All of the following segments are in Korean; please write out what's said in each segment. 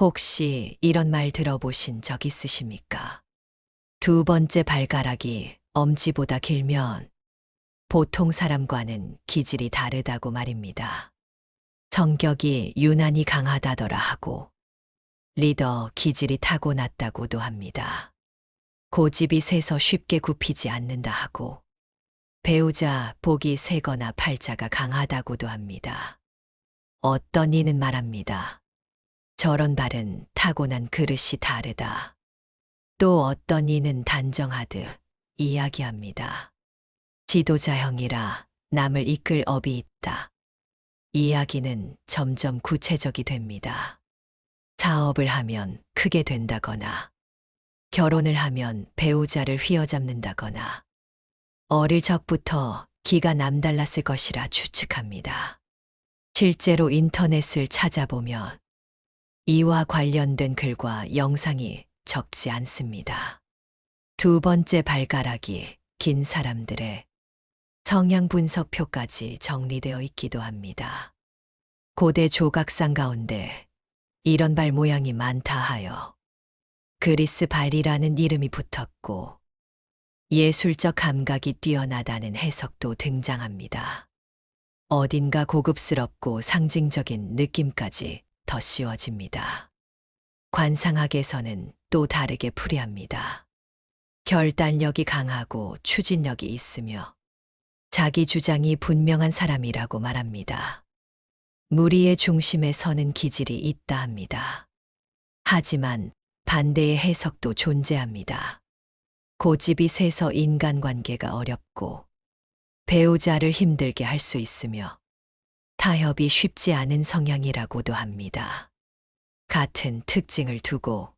혹시 이런 말 들어보신 적 있으십니까? 두 번째 발가락이 엄지보다 길면 보통 사람과는 기질이 다르다고 말입니다. 성격이 유난히 강하다더라 하고 리더 기질이 타고났다고도 합니다. 고집이 세서 쉽게 굽히지 않는다 하고 배우자 복이 세거나 팔자가 강하다고도 합니다. 어떤 이는 말합니다. 저런 발은 타고난 그릇이 다르다. 또 어떤 이는 단정하듯 이야기합니다. 지도자형이라 남을 이끌 업이 있다. 이야기는 점점 구체적이 됩니다. 사업을 하면 크게 된다거나, 결혼을 하면 배우자를 휘어잡는다거나, 어릴 적부터 기가 남달랐을 것이라 추측합니다. 실제로 인터넷을 찾아보면 이와 관련된 글과 영상이 적지 않습니다. 두 번째 발가락이 긴 사람들의 성향 분석표까지 정리되어 있기도 합니다. 고대 조각상 가운데 이런 발 모양이 많다 하여 그리스 발이라는 이름이 붙었고 예술적 감각이 뛰어나다는 해석도 등장합니다. 어딘가 고급스럽고 상징적인 느낌까지 더 씌워집니다. 관상학에서는 또 다르게 풀이합니다. 결단력이 강하고 추진력이 있으며 자기 주장이 분명한 사람이라고 말합니다. 무리의 중심에 서는 기질이 있다 합니다. 하지만 반대의 해석도 존재합니다. 고집이 세서 인간관계가 어렵고 배우자를 힘들게 할 수 있으며 타협이 쉽지 않은 성향이라고도 합니다. 같은 특징을 두고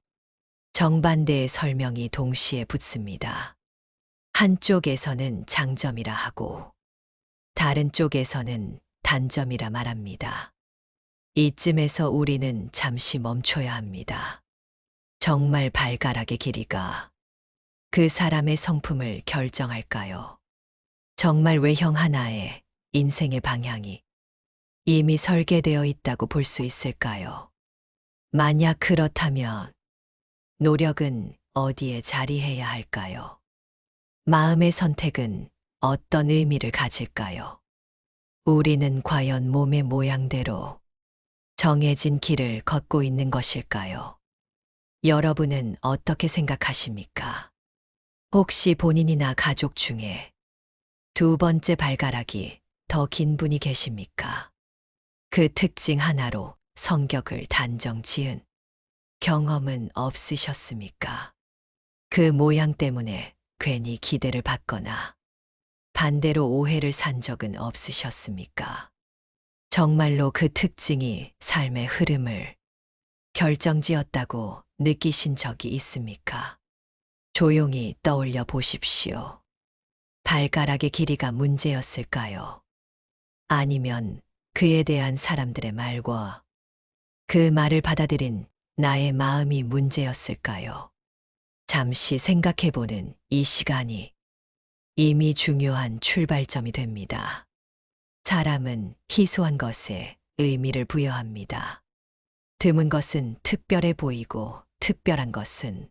정반대의 설명이 동시에 붙습니다. 한쪽에서는 장점이라 하고 다른 쪽에서는 단점이라 말합니다. 이쯤에서 우리는 잠시 멈춰야 합니다. 정말 발가락의 길이가 그 사람의 성품을 결정할까요? 정말 외형 하나에 인생의 방향이 이미 설계되어 있다고 볼 수 있을까요? 만약 그렇다면 노력은 어디에 자리해야 할까요? 마음의 선택은 어떤 의미를 가질까요? 우리는 과연 몸의 모양대로 정해진 길을 걷고 있는 것일까요? 여러분은 어떻게 생각하십니까? 혹시 본인이나 가족 중에 두 번째 발가락이 더 긴 분이 계십니까? 그 특징 하나로 성격을 단정 지은 경험은 없으셨습니까? 그 모양 때문에 괜히 기대를 받거나 반대로 오해를 산 적은 없으셨습니까? 정말로 그 특징이 삶의 흐름을 결정지었다고 느끼신 적이 있습니까? 조용히 떠올려 보십시오. 발가락의 길이가 문제였을까요? 아니면 그에 대한 사람들의 말과 그 말을 받아들인 나의 마음이 문제였을까요? 잠시 생각해보는 이 시간이 이미 중요한 출발점이 됩니다. 사람은 희소한 것에 의미를 부여합니다. 드문 것은 특별해 보이고 특별한 것은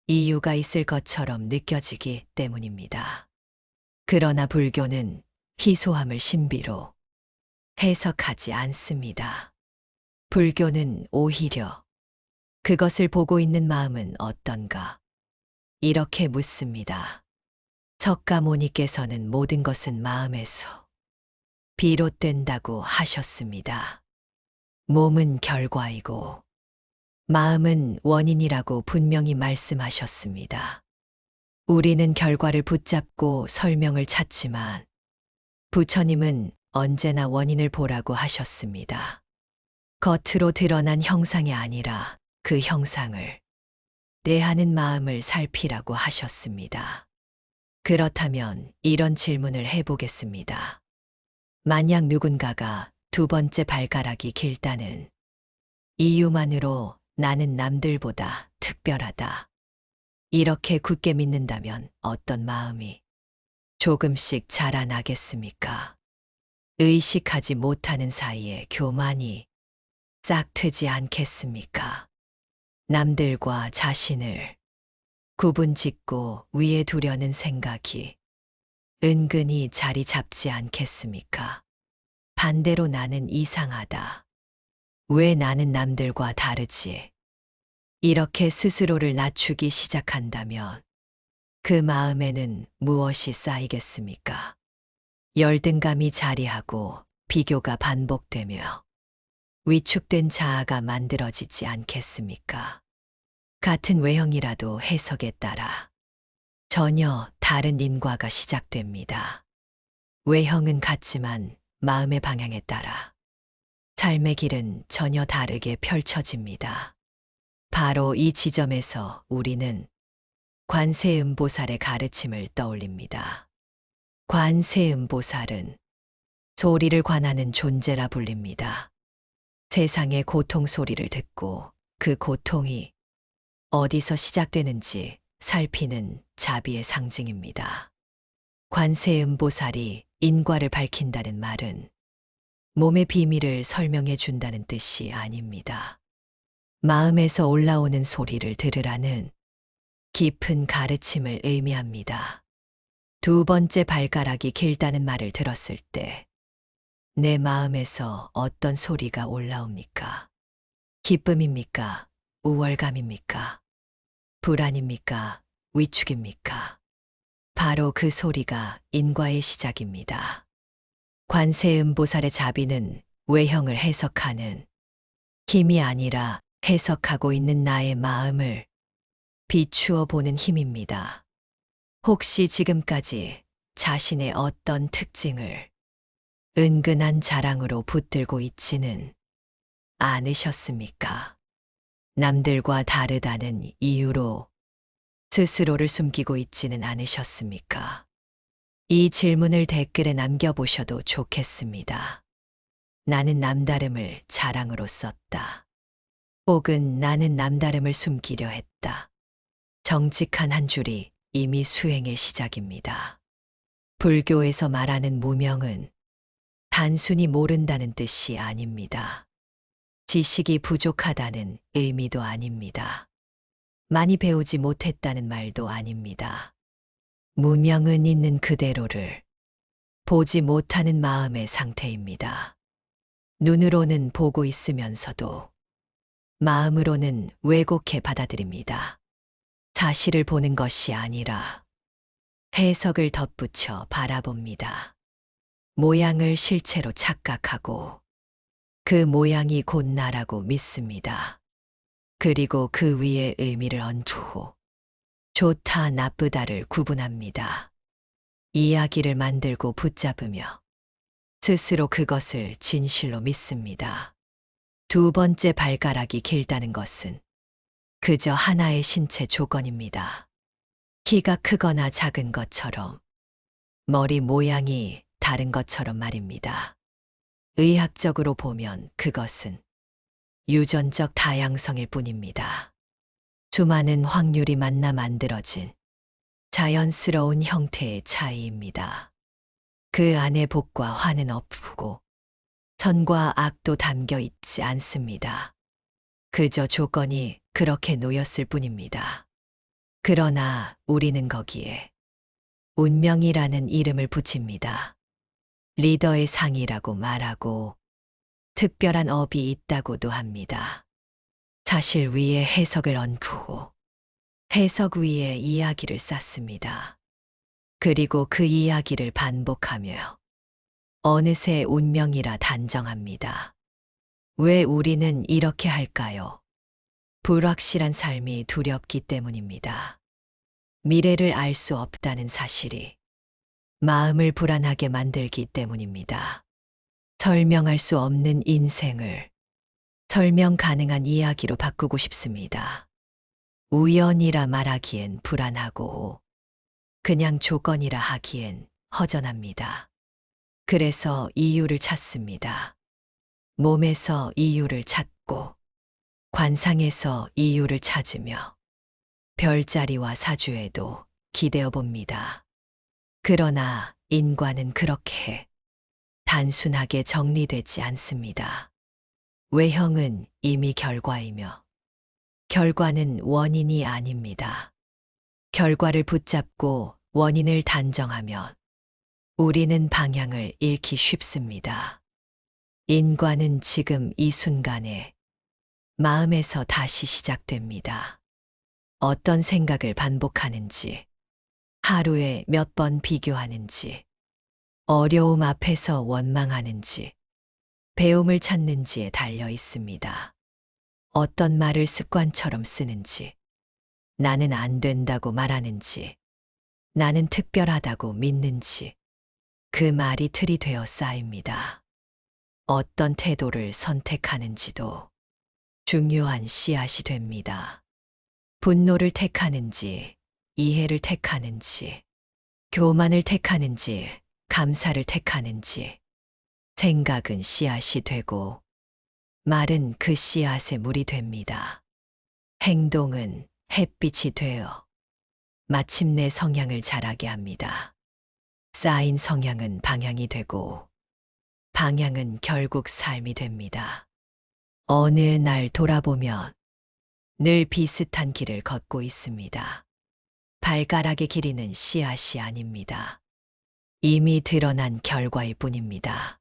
이유가 있을 것처럼 느껴지기 때문입니다. 그러나 불교는 희소함을 신비로 해석하지 않습니다. 불교는 오히려 그것을 보고 있는 마음은 어떤가? 이렇게 묻습니다. 석가모니께서는 모든 것은 마음에서 비롯된다고 하셨습니다. 몸은 결과이고 마음은 원인이라고 분명히 말씀하셨습니다. 우리는 결과를 붙잡고 설명을 찾지만 부처님은 언제나 원인을 보라고 하셨습니다. 겉으로 드러난 형상이 아니라 그 형상을 대하는 마음을 살피라고 하셨습니다. 그렇다면 이런 질문을 해보겠습니다. 만약 누군가가 두 번째 발가락이 길다는 이유만으로 나는 남들보다 특별하다. 이렇게 굳게 믿는다면 어떤 마음이 조금씩 자라나겠습니까? 의식하지 못하는 사이에 교만이 싹 트지 않겠습니까? 남들과 자신을 구분 짓고 위에 두려는 생각이 은근히 자리 잡지 않겠습니까? 반대로 나는 이상하다. 왜 나는 남들과 다르지? 이렇게 스스로를 낮추기 시작한다면 그 마음에는 무엇이 쌓이겠습니까? 열등감이 자리하고 비교가 반복되며 위축된 자아가 만들어지지 않겠습니까? 같은 외형이라도 해석에 따라 전혀 다른 인과가 시작됩니다. 외형은 같지만 마음의 방향에 따라 삶의 길은 전혀 다르게 펼쳐집니다. 바로 이 지점에서 우리는 관세음보살의 가르침을 떠올립니다. 관세음보살은 소리를 관하는 존재라 불립니다. 세상의 고통 소리를 듣고 그 고통이 어디서 시작되는지 살피는 자비의 상징입니다. 관세음보살이 인과를 밝힌다는 말은 몸의 비밀을 설명해 준다는 뜻이 아닙니다. 마음에서 올라오는 소리를 들으라는 깊은 가르침을 의미합니다. 두 번째 발가락이 길다는 말을 들었을 때 내 마음에서 어떤 소리가 올라옵니까? 기쁨입니까? 우월감입니까? 불안입니까? 위축입니까? 바로 그 소리가 인과의 시작입니다. 관세음보살의 자비는 외형을 해석하는 힘이 아니라 해석하고 있는 나의 마음을 비추어 보는 힘입니다. 혹시 지금까지 자신의 어떤 특징을 은근한 자랑으로 붙들고 있지는 않으셨습니까? 남들과 다르다는 이유로 스스로를 숨기고 있지는 않으셨습니까? 이 질문을 댓글에 남겨보셔도 좋겠습니다. 나는 남다름을 자랑으로 썼다. 혹은 나는 남다름을 숨기려 했다. 정직한 한 줄이 이미 수행의 시작입니다. 불교에서 말하는 무명은 단순히 모른다는 뜻이 아닙니다. 지식이 부족하다는 의미도 아닙니다. 많이 배우지 못했다는 말도 아닙니다. 무명은 있는 그대로를 보지 못하는 마음의 상태입니다. 눈으로는 보고 있으면서도 마음으로는 왜곡해 받아들입니다. 사실을 보는 것이 아니라 해석을 덧붙여 바라봅니다. 모양을 실체로 착각하고 그 모양이 곧 나라고 믿습니다. 그리고 그 위에 의미를 얹고 좋다 나쁘다를 구분합니다. 이야기를 만들고 붙잡으며 스스로 그것을 진실로 믿습니다. 두 번째 발가락이 길다는 것은 그저 하나의 신체 조건입니다. 키가 크거나 작은 것처럼, 머리 모양이 다른 것처럼 말입니다. 의학적으로 보면 그것은 유전적 다양성일 뿐입니다. 수많은 확률이 만나 만들어진 자연스러운 형태의 차이입니다. 그 안에 복과 환은 없고 선과 악도 담겨 있지 않습니다. 그저 조건이 그렇게 놓였을 뿐입니다. 그러나 우리는 거기에 운명이라는 이름을 붙입니다. 리더의 상이라고 말하고 특별한 업이 있다고도 합니다. 사실 위에 해석을 얹고 해석 위에 이야기를 쌓습니다. 그리고 그 이야기를 반복하며 어느새 운명이라 단정합니다. 왜 우리는 이렇게 할까요? 불확실한 삶이 두렵기 때문입니다. 미래를 알 수 없다는 사실이 마음을 불안하게 만들기 때문입니다. 설명할 수 없는 인생을 설명 가능한 이야기로 바꾸고 싶습니다. 우연이라 말하기엔 불안하고 그냥 조건이라 하기엔 허전합니다. 그래서 이유를 찾습니다. 몸에서 이유를 찾고 관상에서 이유를 찾으며 별자리와 사주에도 기대어 봅니다. 그러나 인과는 그렇게 단순하게 정리되지 않습니다. 외형은 이미 결과이며 결과는 원인이 아닙니다. 결과를 붙잡고 원인을 단정하면 우리는 방향을 잃기 쉽습니다. 인과는 지금 이 순간에 마음에서 다시 시작됩니다. 어떤 생각을 반복하는지, 하루에 몇 번 비교하는지, 어려움 앞에서 원망하는지, 배움을 찾는지에 달려 있습니다. 어떤 말을 습관처럼 쓰는지, 나는 안 된다고 말하는지, 나는 특별하다고 믿는지, 그 말이 틀이 되어 쌓입니다. 어떤 태도를 선택하는지도 중요한 씨앗이 됩니다. 분노를 택하는지, 이해를 택하는지, 교만을 택하는지, 감사를 택하는지, 생각은 씨앗이 되고, 말은 그 씨앗의 물이 됩니다. 행동은 햇빛이 되어 마침내 성향을 자라게 합니다. 쌓인 성향은 방향이 되고, 방향은 결국 삶이 됩니다. 어느 날 돌아보면 늘 비슷한 길을 걷고 있습니다. 발가락의 길이는 씨앗이 아닙니다. 이미 드러난 결과일 뿐입니다.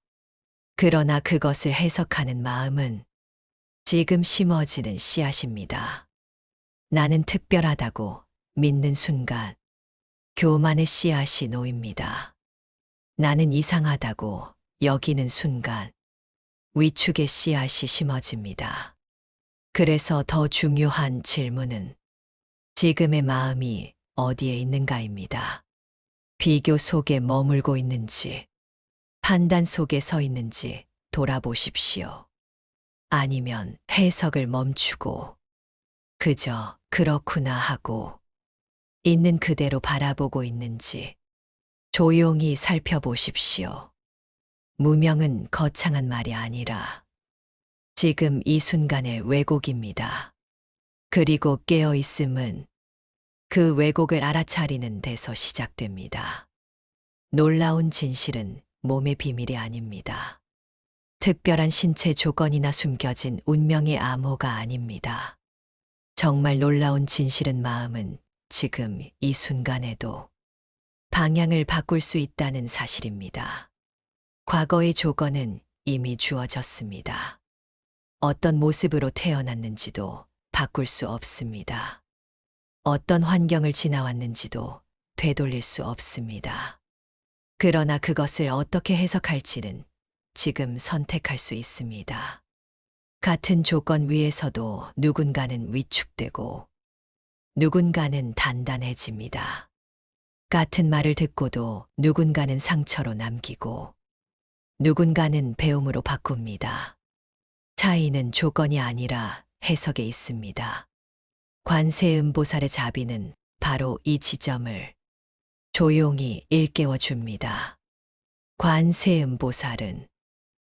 그러나 그것을 해석하는 마음은 지금 심어지는 씨앗입니다. 나는 특별하다고 믿는 순간 교만의 씨앗이 놓입니다. 나는 이상하다고 여기는 순간 위축의 씨앗이 심어집니다. 그래서 더 중요한 질문은 지금의 마음이 어디에 있는가입니다. 비교 속에 머물고 있는지, 판단 속에 서 있는지 돌아보십시오. 아니면 해석을 멈추고 그저 그렇구나 하고 있는 그대로 바라보고 있는지 조용히 살펴보십시오. 무명은 거창한 말이 아니라 지금 이 순간의 왜곡입니다. 그리고 깨어있음은 그 왜곡을 알아차리는 데서 시작됩니다. 놀라운 진실은 몸의 비밀이 아닙니다. 특별한 신체 조건이나 숨겨진 운명의 암호가 아닙니다. 정말 놀라운 진실은 마음은 지금 이 순간에도 방향을 바꿀 수 있다는 사실입니다. 과거의 조건은 이미 주어졌습니다. 어떤 모습으로 태어났는지도 바꿀 수 없습니다. 어떤 환경을 지나왔는지도 되돌릴 수 없습니다. 그러나 그것을 어떻게 해석할지는 지금 선택할 수 있습니다. 같은 조건 위에서도 누군가는 위축되고 누군가는 단단해집니다. 같은 말을 듣고도 누군가는 상처로 남기고 누군가는 배움으로 바꿉니다. 차이는 조건이 아니라 해석에 있습니다. 관세음보살의 자비는 바로 이 지점을 조용히 일깨워 줍니다. 관세음보살은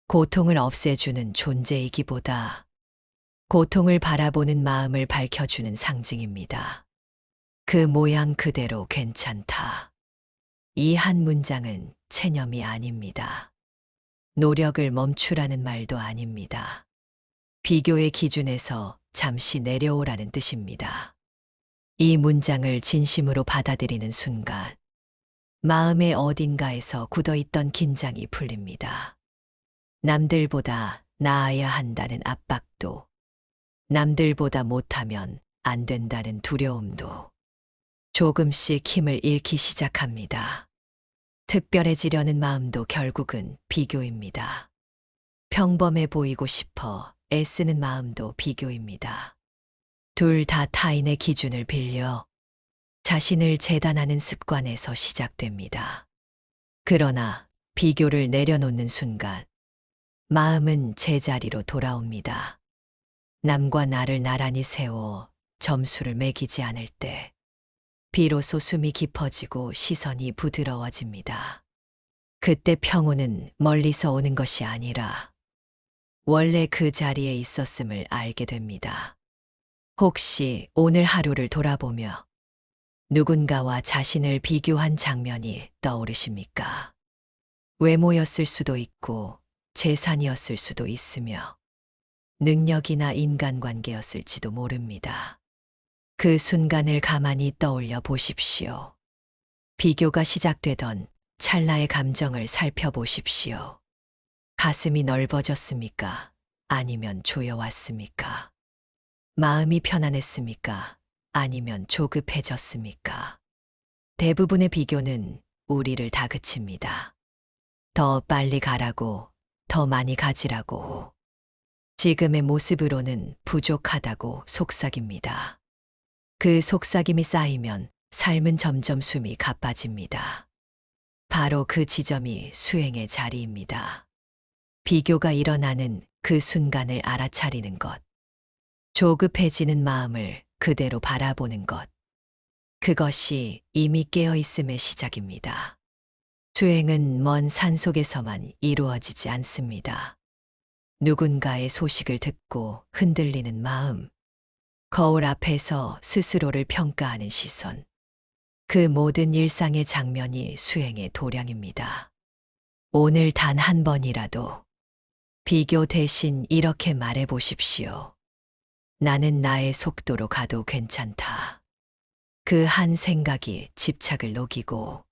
고통을 없애주는 존재이기보다 고통을 바라보는 마음을 밝혀주는 상징입니다. 그 모양 그대로 괜찮다. 이 한 문장은 체념이 아닙니다. 노력을 멈추라는 말도 아닙니다. 비교의 기준에서 잠시 내려오라는 뜻입니다. 이 문장을 진심으로 받아들이는 순간 마음의 어딘가에서 굳어있던 긴장이 풀립니다. 남들보다 나아야 한다는 압박도, 남들보다 못하면 안 된다는 두려움도 조금씩 힘을 잃기 시작합니다. 특별해지려는 마음도 결국은 비교입니다. 평범해 보이고 싶어 애쓰는 마음도 비교입니다. 둘 다 타인의 기준을 빌려 자신을 재단하는 습관에서 시작됩니다. 그러나 비교를 내려놓는 순간 마음은 제자리로 돌아옵니다. 남과 나를 나란히 세워 점수를 매기지 않을 때 비로소 숨이 깊어지고 시선이 부드러워집니다. 그때 평온은 멀리서 오는 것이 아니라 원래 그 자리에 있었음을 알게 됩니다. 혹시 오늘 하루를 돌아보며 누군가와 자신을 비교한 장면이 떠오르십니까? 외모였을 수도 있고 재산이었을 수도 있으며 능력이나 인간관계였을지도 모릅니다. 그 순간을 가만히 떠올려 보십시오. 비교가 시작되던 찰나의 감정을 살펴보십시오. 가슴이 넓어졌습니까? 아니면 조여왔습니까? 마음이 편안했습니까? 아니면 조급해졌습니까? 대부분의 비교는 우리를 다그칩니다. 더 빨리 가라고, 더 많이 가지라고. 지금의 모습으로는 부족하다고 속삭입니다. 그 속삭임이 쌓이면 삶은 점점 숨이 가빠집니다. 바로 그 지점이 수행의 자리입니다. 비교가 일어나는 그 순간을 알아차리는 것. 조급해지는 마음을 그대로 바라보는 것. 그것이 이미 깨어 있음의 시작입니다. 수행은 먼 산속에서만 이루어지지 않습니다. 누군가의 소식을 듣고 흔들리는 마음, 거울 앞에서 스스로를 평가하는 시선, 그 모든 일상의 장면이 수행의 도량입니다. 오늘 단 한 번이라도 비교 대신 이렇게 말해 보십시오. 나는 나의 속도로 가도 괜찮다. 그 한 생각이 집착을 녹이고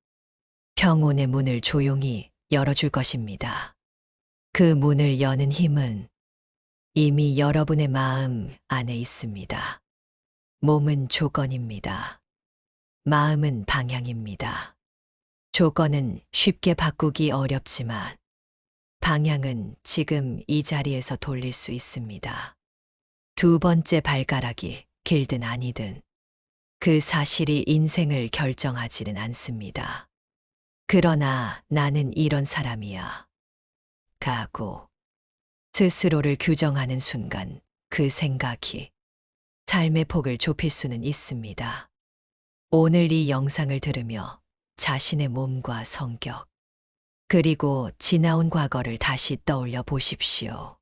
평온의 문을 조용히 열어줄 것입니다. 그 문을 여는 힘은 이미 여러분의 마음 안에 있습니다. 몸은 조건입니다. 마음은 방향입니다. 조건은 쉽게 바꾸기 어렵지만 방향은 지금 이 자리에서 돌릴 수 있습니다. 두 번째 발가락이 길든 아니든 그 사실이 인생을 결정하지는 않습니다. 그러나 나는 이런 사람이야. 가고 스스로를 규정하는 순간 그 생각이 삶의 폭을 좁힐 수는 있습니다. 오늘 이 영상을 들으며 자신의 몸과 성격, 그리고 지나온 과거를 다시 떠올려 보십시오.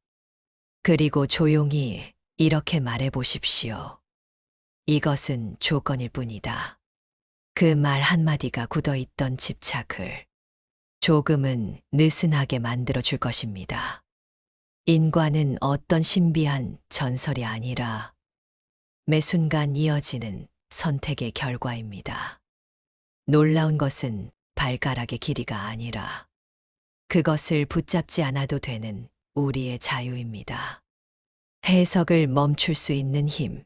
그리고 조용히 이렇게 말해 보십시오. 이것은 조건일 뿐이다. 그 말 한마디가 굳어있던 집착을 조금은 느슨하게 만들어 줄 것입니다. 인과는 어떤 신비한 전설이 아니라 매 순간 이어지는 선택의 결과입니다. 놀라운 것은 발가락의 길이가 아니라 그것을 붙잡지 않아도 되는 우리의 자유입니다. 해석을 멈출 수 있는 힘,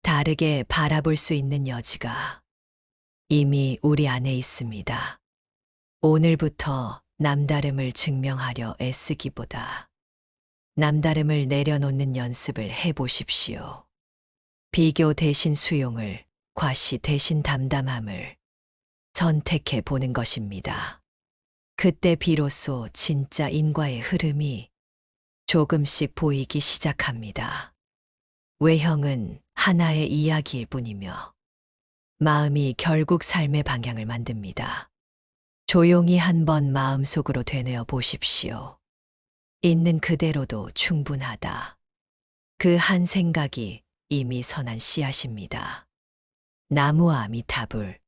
다르게 바라볼 수 있는 여지가 이미 우리 안에 있습니다. 오늘부터 남다름을 증명하려 애쓰기보다 남다름을 내려놓는 연습을 해보십시오. 비교 대신 수용을, 과시 대신 담담함을 선택해 보는 것입니다. 그때 비로소 진짜 인과의 흐름이 조금씩 보이기 시작합니다. 외형은 하나의 이야기일 뿐이며 마음이 결국 삶의 방향을 만듭니다. 조용히 한번 마음속으로 되뇌어 보십시오. 있는 그대로도 충분하다. 그 한 생각이 이미 선한 씨앗입니다. 나무아 미타불.